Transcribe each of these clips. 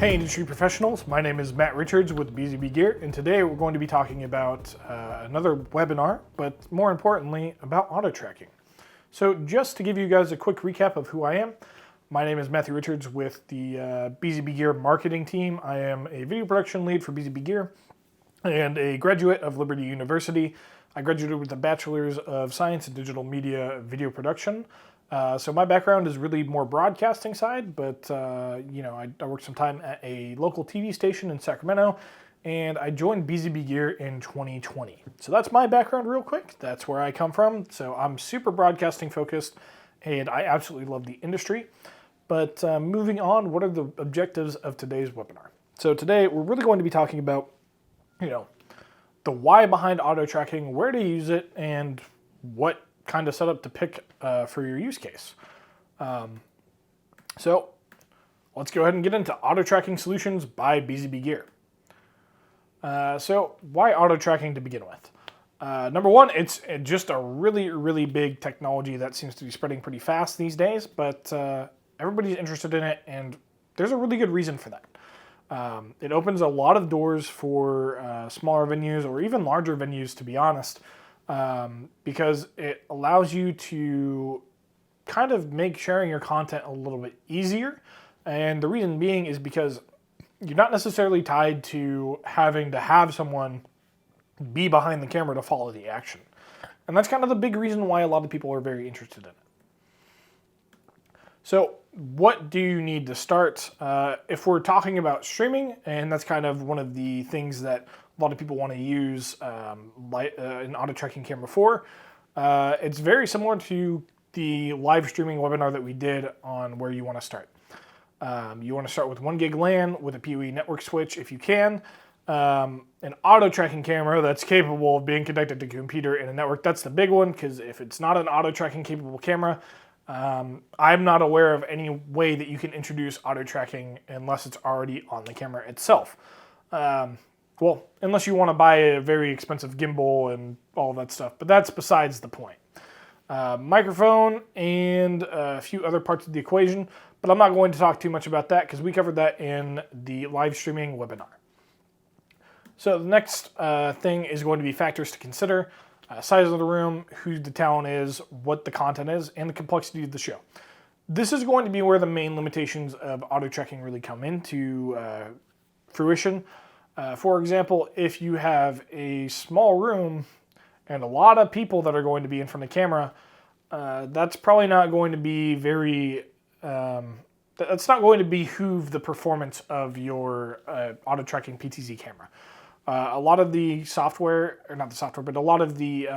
Hey industry professionals, my name is Matt Richards with BZBGEAR, and today we're going to be talking about another webinar, but more importantly about auto tracking. So just to give you guys a quick recap of who I am, my name is Matthew Richards with the BZBGEAR marketing team. I am a video production lead for BZBGEAR and a graduate of Liberty University. I graduated with a Bachelor's of Science in Digital Media Video Production. So my background is really more broadcasting side, but I worked some time at a local TV station in Sacramento, and I joined BZBGEAR in 2020. So that's my background real quick. That's where I come from. So I'm super broadcasting focused, and I absolutely love the industry. But moving on, what are the objectives of today's webinar? So today we're really going to be talking about, the why behind auto tracking, where to use it, and what kind of setup to pick for your use case. So let's go ahead and get into auto tracking solutions by BZBGEAR. So why auto tracking to begin with? Number one, it's just a really, really big technology that seems to be spreading pretty fast these days, but everybody's interested in it, and there's a really good reason for that. It opens a lot of doors for smaller venues or even larger venues, to be honest, because it allows you to kind of make sharing your content a little bit easier. And the reason being is because you're not necessarily tied to having to have someone be behind the camera to follow the action. And that's kind of the big reason why a lot of people are very interested in it. So what do you need to start? If we're talking about streaming, and that's kind of one of the things that a lot of people want to use an auto tracking camera for, it's very similar to the live streaming webinar that we did on where you want to start. You want to start with 1 gig LAN with a PoE network switch if you can. An auto tracking camera that's capable of being connected to a computer in a network. That's the big one, because if it's not an auto tracking capable camera, I'm not aware of any way that you can introduce auto tracking unless it's already on the camera itself. Well, unless you want to buy a very expensive gimbal and all that stuff, but that's besides the point. Microphone and a few other parts of the equation, but I'm not going to talk too much about that because we covered that in the live streaming webinar. So the next thing is going to be factors to consider. Size of the room, who the talent is, what the content is, and the complexity of the show. This is going to be where the main limitations of auto tracking really come into fruition. For example, if you have a small room and a lot of people that are going to be in front of the camera, that's probably not going to be that's not going to behoove the performance of your auto tracking PTZ camera. A lot of the software, or not the software, but a lot of the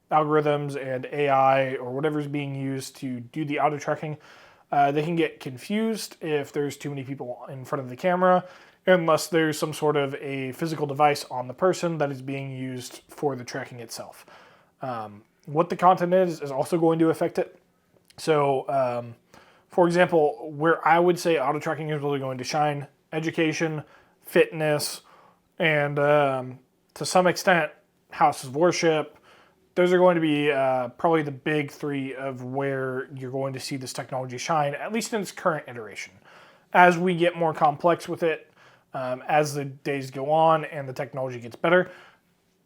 algorithms and AI or whatever's being used to do the auto tracking, they can get confused if there's too many people in front of the camera, unless there's some sort of a physical device on the person that is being used for the tracking itself. What the content is also going to affect it. So, for example, where I would say auto tracking is really going to shine, education, fitness, and to some extent, houses of worship. Those are going to be probably the big three of where you're going to see this technology shine, at least in its current iteration. As we get more complex with it, as the days go on and the technology gets better,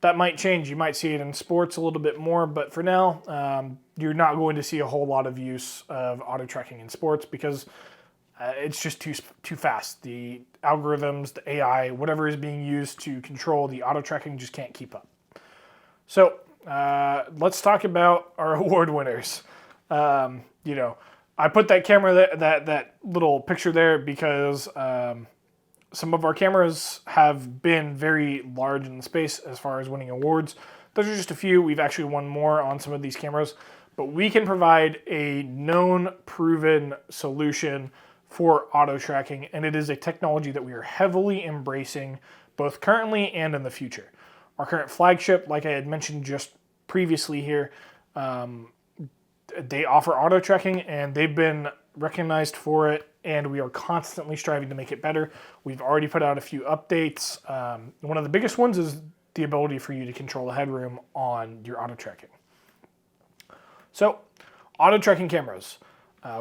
that might change. You might see it in sports a little bit more, but for now, you're not going to see a whole lot of use of auto tracking in sports because it's just too fast. The algorithms, the AI, whatever is being used to control the auto tracking just can't keep up. So let's talk about our award winners. I put that camera, that little picture there because some of our cameras have been very large in the space as far as winning awards. Those are just a few. We've actually won more on some of these cameras, but we can provide a known, proven solution for auto tracking, and it is a technology that we are heavily embracing both currently and in the future. Our current flagship, like I had mentioned just previously here, they offer auto tracking and they've been recognized for it, and we are constantly striving to make it better. We've already put out a few updates. One of the biggest ones is the ability for you to control the headroom on your auto tracking. So, auto tracking cameras.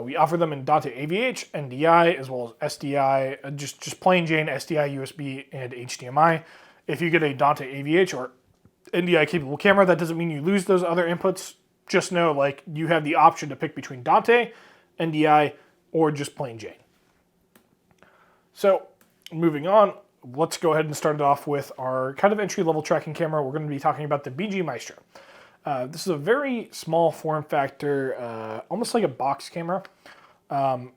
We offer them in Dante AVH, NDI, as well as SDI, just plain Jane SDI, USB, and HDMI. If you get a Dante AVH or NDI capable camera, that doesn't mean you lose those other inputs. Just know, like, you have the option to pick between Dante, NDI, or just plain Jane. So, moving on, let's go ahead and start it off with our kind of entry-level tracking camera. We're going to be talking about the BG Maestro. This is a very small form factor, almost like a box camera.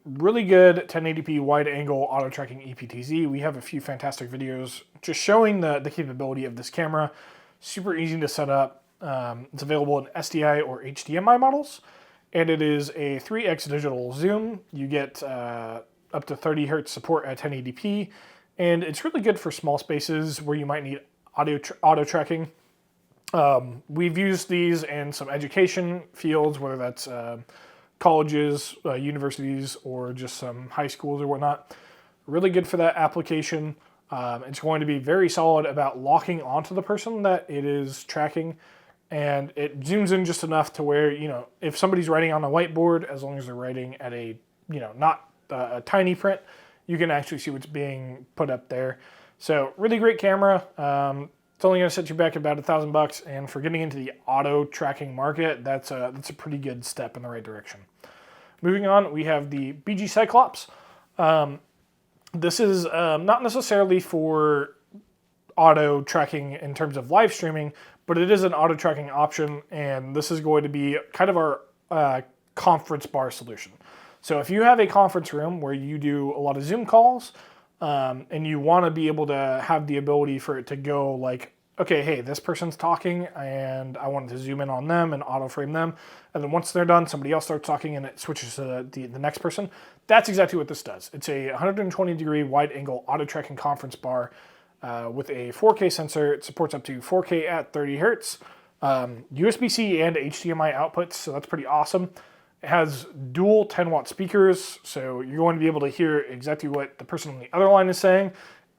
Really good 1080p wide angle auto tracking EPTZ. We have a few fantastic videos just showing the capability of this camera. Super easy to set up. It's available in SDI or HDMI models, and it is a 3x digital zoom. You get up to 30 hertz support at 1080p, and it's really good for small spaces where you might need auto tracking. We've used these in some education fields, whether that's colleges, universities, or just some high schools or whatnot. Really good for that application. It's going to be very solid about locking onto the person that it is tracking, and it zooms in just enough to where, if somebody's writing on a whiteboard, as long as they're writing at a, not a tiny print, you can actually see what's being put up there. So really great camera. It's only going to set you back about $1,000, and for getting into the auto tracking market, that's a pretty good step in the right direction. Moving on, we have the BG Cyclops. This is not necessarily for auto tracking in terms of live streaming, but it is an auto tracking option, and this is going to be kind of our conference bar solution. So if you have a conference room where you do a lot of Zoom calls, and you want to be able to have the ability for it to go like, okay, hey, this person's talking and I want to zoom in on them and auto frame them. And then once they're done, somebody else starts talking and it switches to the next person. That's exactly what this does. It's a 120 degree wide angle auto tracking conference bar with a 4K sensor. It supports up to 4K at 30 hertz, USB-C and HDMI outputs. So that's pretty awesome. It has dual 10-watt speakers, so you're going to be able to hear exactly what the person on the other line is saying,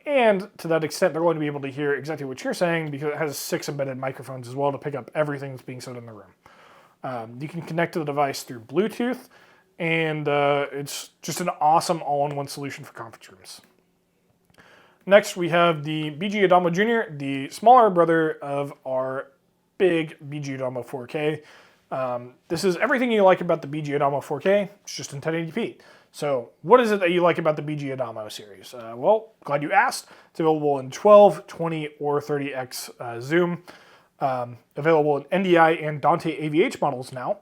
and to that extent, they're going to be able to hear exactly what you're saying because it has 6 embedded microphones as well to pick up everything that's being said in the room. You can connect to the device through Bluetooth, and it's just an awesome all-in-one solution for conference rooms. Next, we have the BG Adamo Jr., the smaller brother of our big BG Adamo 4K. This is everything you like about the BG Adamo 4K, it's just in 1080p. So what is it that you like about the BG Adamo series? Well, glad you asked. It's available in 12, 20, or 30x zoom. Available in NDI and Dante AVH models now.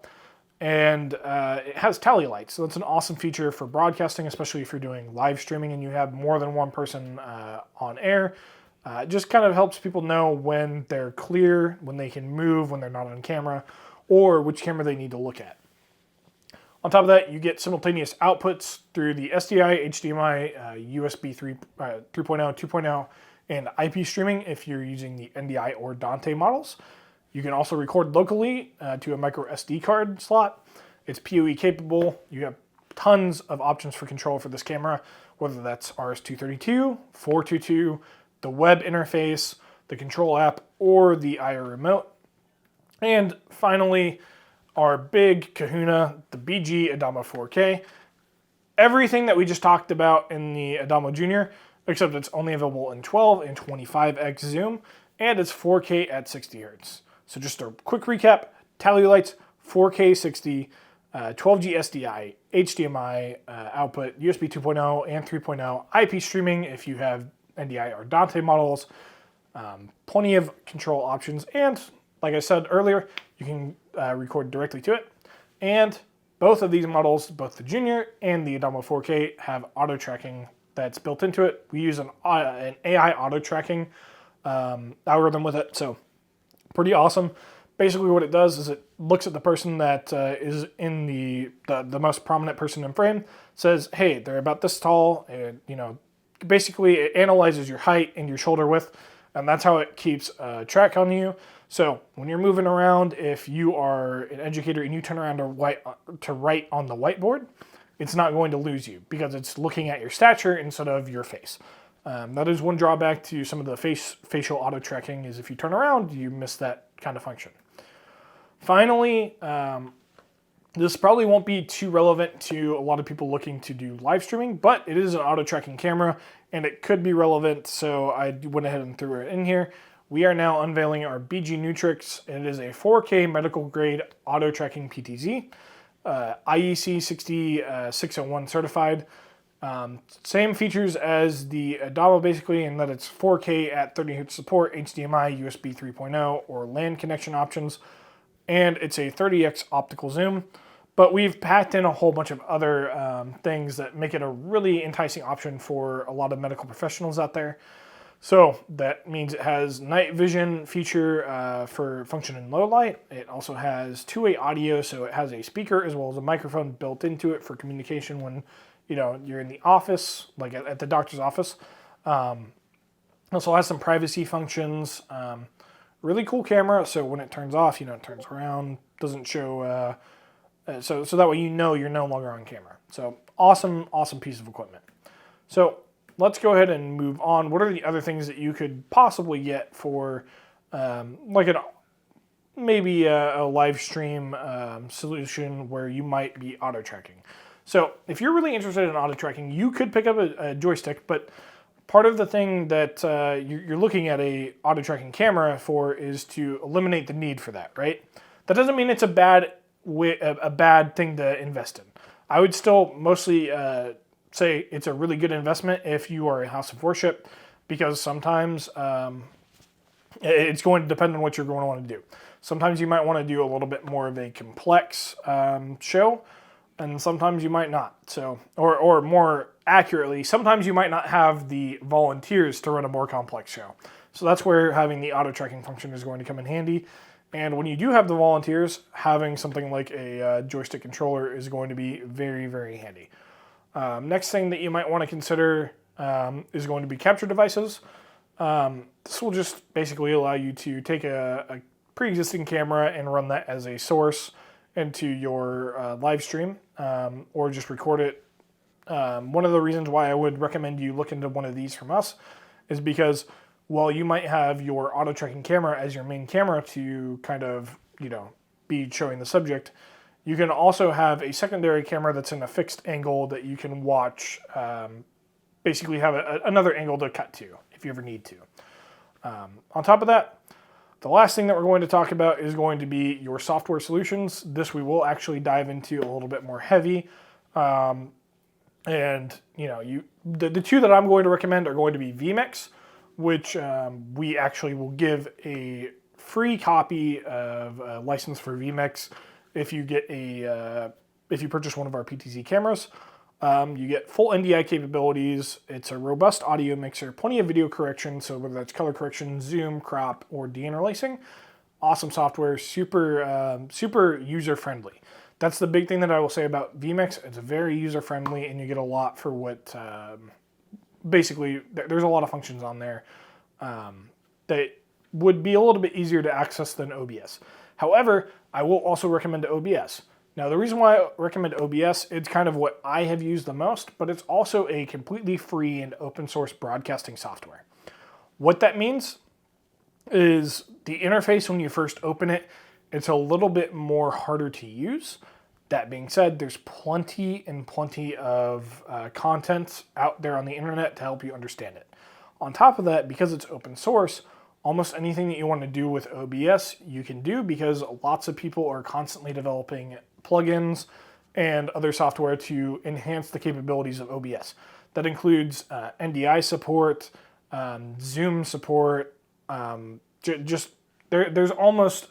And it has tally lights, so that's an awesome feature for broadcasting, especially if you're doing live streaming and you have more than one person on air. It just kind of helps people know when they're clear, when they can move, when they're not on camera, or which camera they need to look at. On top of that, you get simultaneous outputs through the SDI, HDMI, USB 3.0, 2.0, and IP streaming if you're using the NDI or Dante models. You can also record locally to a micro SD card slot. It's PoE capable. You have tons of options for control for this camera, whether that's RS-232, 422, the web interface, the control app, or the IR remote. And finally, our big kahuna, the BG Adamo 4K. Everything that we just talked about in the Adamo Jr., except it's only available in 12 and 25x zoom, and it's 4K at 60 hertz. So just a quick recap, tally lights, 4K 60, 12G SDI, HDMI output, USB 2.0 and 3.0, IP streaming if you have NDI or Dante models, plenty of control options, and like I said earlier, you can record directly to it. And both of these models, both the Junior and the Adamo 4K, have auto tracking that's built into it. We use an AI auto tracking algorithm with it, so pretty awesome. Basically what it does is it looks at the person that is in the most prominent person in frame, says, hey, they're about this tall, and basically it analyzes your height and your shoulder width, and that's how it keeps track on you. So when you're moving around, if you are an educator and you turn around to write on the whiteboard, it's not going to lose you because it's looking at your stature instead of your face. That is one drawback to some of the facial auto tracking is if you turn around, you miss that kind of function. Finally, This probably won't be too relevant to a lot of people looking to do live streaming, but it is an auto tracking camera and it could be relevant, so I went ahead and threw it in here. We are now unveiling our BG Nutrix. It is a 4K medical grade auto tracking PTZ, IEC 60601 certified. Same features as the Adamo basically, in that it's 4K at 30Hz support, HDMI, USB 3.0, or LAN connection options, and it's a 30x optical zoom. But we've packed in a whole bunch of other things that make it a really enticing option for a lot of medical professionals out there. So that means it has night vision feature for function in low light. It also has two-way audio, so it has a speaker as well as a microphone built into it for communication when you're in the office, like at the doctor's office. Also has some privacy functions. Really cool camera, so when it turns off, it turns around, doesn't show, so that way you're no longer on camera. So awesome piece of equipment. So let's go ahead and move on. What are the other things that you could possibly get for maybe a live stream solution where you might be auto tracking? So if you're really interested in auto tracking, you could pick up a joystick, but part of the thing that you're looking at a auto tracking camera for is to eliminate the need for that, right? That doesn't mean it's a bad thing to invest in. I would still mostly say it's a really good investment if you are a house of worship, because sometimes it's going to depend on what you're going to want to do. Sometimes you might want to do a little bit more of a complex show, and sometimes you might not. So, or more accurately, sometimes you might not have the volunteers to run a more complex show. So that's where having the auto tracking function is going to come in handy. And when you do have the volunteers, having something like a joystick controller is going to be very, very handy. Next thing that you might want to consider is going to be capture devices. This will just basically allow you to take a pre-existing camera and run that as a source into your live stream, or just record it. One of the reasons why I would recommend you look into one of these from us is because while you might have your auto tracking camera as your main camera to kind of, be showing the subject, you can also have a secondary camera that's in a fixed angle that you can watch, basically have another angle to cut to if you ever need to. On top of that, the last thing that we're going to talk about is going to be your software solutions. This we will actually dive into a little bit more heavy. The two that I'm going to recommend are going to be vMix, which we actually will give a free copy of a license for vMix if you get if you purchase one of our PTZ cameras. You get full NDI capabilities. It's a robust audio mixer, plenty of video correction, so whether that's color correction, zoom, crop, or deinterlacing. Awesome software, super user-friendly. That's the big thing that I will say about vMix. It's very user-friendly, and you get a lot for what, basically, there's a lot of functions on there that would be a little bit easier to access than OBS. However, I will also recommend OBS. Now, the reason why I recommend OBS, it's kind of what I have used the most, but it's also a completely free and open source broadcasting software. What that means is the interface when you first open it, it's a little bit more harder to use. That being said, there's plenty of content out there on the internet to help you understand it. On top of that, because it's open source, almost anything that you want to do with OBS, you can do, because lots of people are constantly developing plugins and other software to enhance the capabilities of OBS. That includes NDI support, Zoom support, there's almost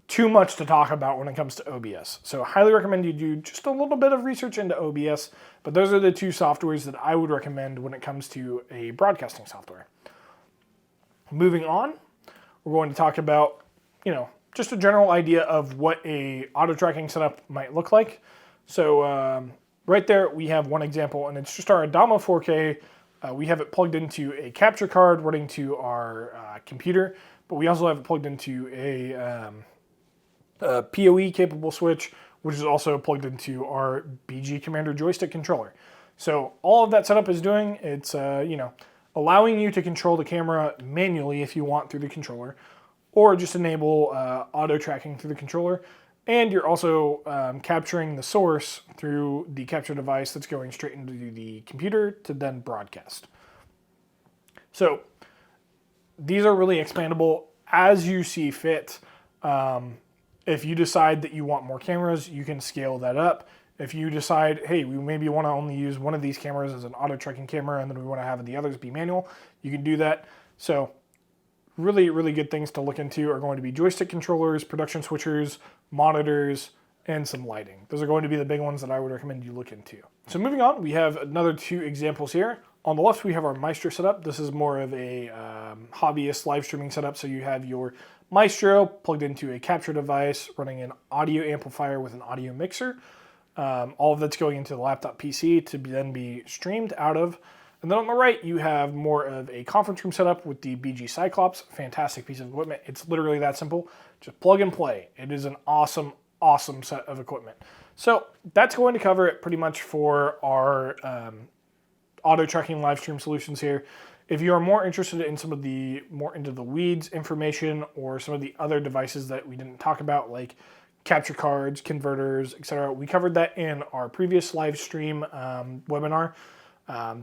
too much to talk about when it comes to OBS. So I highly recommend you do just a little bit of research into OBS, but those are the two softwares that I would recommend when it comes to a broadcasting software. Moving on, we're going to talk about, just a general idea of what a auto tracking setup might look like. So right there we have one example, and it's just our Adamo 4K. We have it plugged into a capture card running to our computer, but we also have it plugged into a PoE capable switch, which is also plugged into our BG Commander joystick controller. So all of that setup is doing, it's allowing you to control the camera manually if you want through the controller, or just enable auto tracking through the controller. And you're also capturing the source through the capture device that's going straight into the computer to then broadcast. So these are really expandable as you see fit. If you decide that you want more cameras, you can scale that up. If you decide, hey, we maybe want to only use one of these cameras as an auto tracking camera and then we want to have the others be manual, you can do that. So really, really good things to look into are going to be joystick controllers, production switchers, monitors, and some lighting. Those are going to be the big ones that I would recommend you look into. So moving on, we have another 2 examples here. On the left, we have our Maestro setup. This is more of a hobbyist live streaming setup. So you have your Maestro plugged into a capture device, running an audio amplifier with an audio mixer. All of that's going into the laptop PC to then be streamed out of. And then on the right, you have more of a conference room setup with the BG Cyclops. Fantastic piece of equipment. It's literally that simple. Just plug and play. It is an awesome, awesome set of equipment. So that's going to cover it pretty much for our auto tracking live stream solutions here. If you are more interested in some of the more into the weeds information or some of the other devices that we didn't talk about, like capture cards, converters, etc., we covered that in our previous live stream webinar.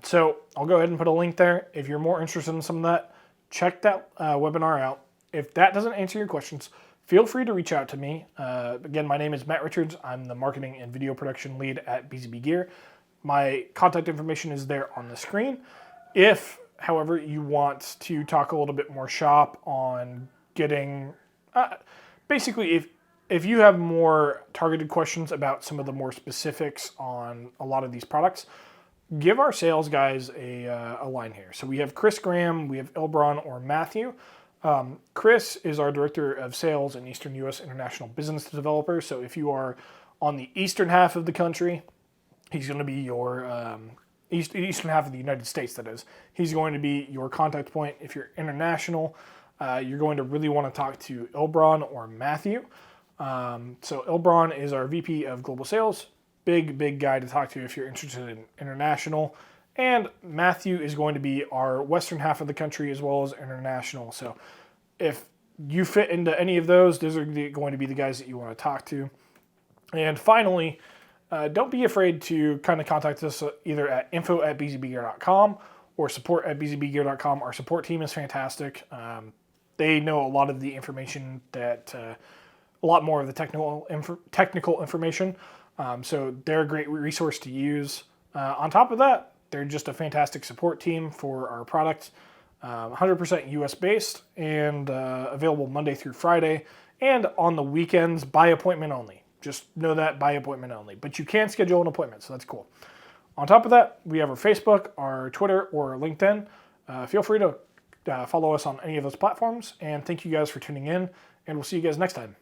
So I'll go ahead and put a link there. If you're more interested in some of that, check that webinar out. If that doesn't answer your questions, feel free to reach out to me. Again, my name is Matt Richards. I'm the marketing and video production lead at BZBGEAR. My contact information is there on the screen. If, however, you want to talk a little bit more shop on getting, basically, if you have more targeted questions about some of the more specifics on a lot of these products, give our sales guys a line here. So we have Chris Graham, we have Elbron or Matthew. Chris is our Director of Sales and Eastern U.S. International Business Developer. So if you are on the eastern half of the country, he's going to be your eastern half of the United States, that is. He's going to be your contact point. If you're international, you're going to really want to talk to Elbron or Matthew. So Elbron is our VP of Global Sales. Big guy to talk to if you're interested in international. And Matthew is going to be our western half of the country as well as international. So if you fit into any of those are going to be the guys that you want to talk to. And finally, don't be afraid to kind of contact us either at info@bzbgear.com or support@bzbgear.com. Our support team is fantastic. They know a lot of the information that, a lot more of the technical information. So they're a great resource to use. On top of that, they're just a fantastic support team for our products. 100% US based and available Monday through Friday. And on the weekends, by appointment only. Just know that, by appointment only. But you can schedule an appointment, so that's cool. On top of that, we have our Facebook, our Twitter, or our LinkedIn. Feel free to follow us on any of those platforms. And thank you guys for tuning in. And we'll see you guys next time.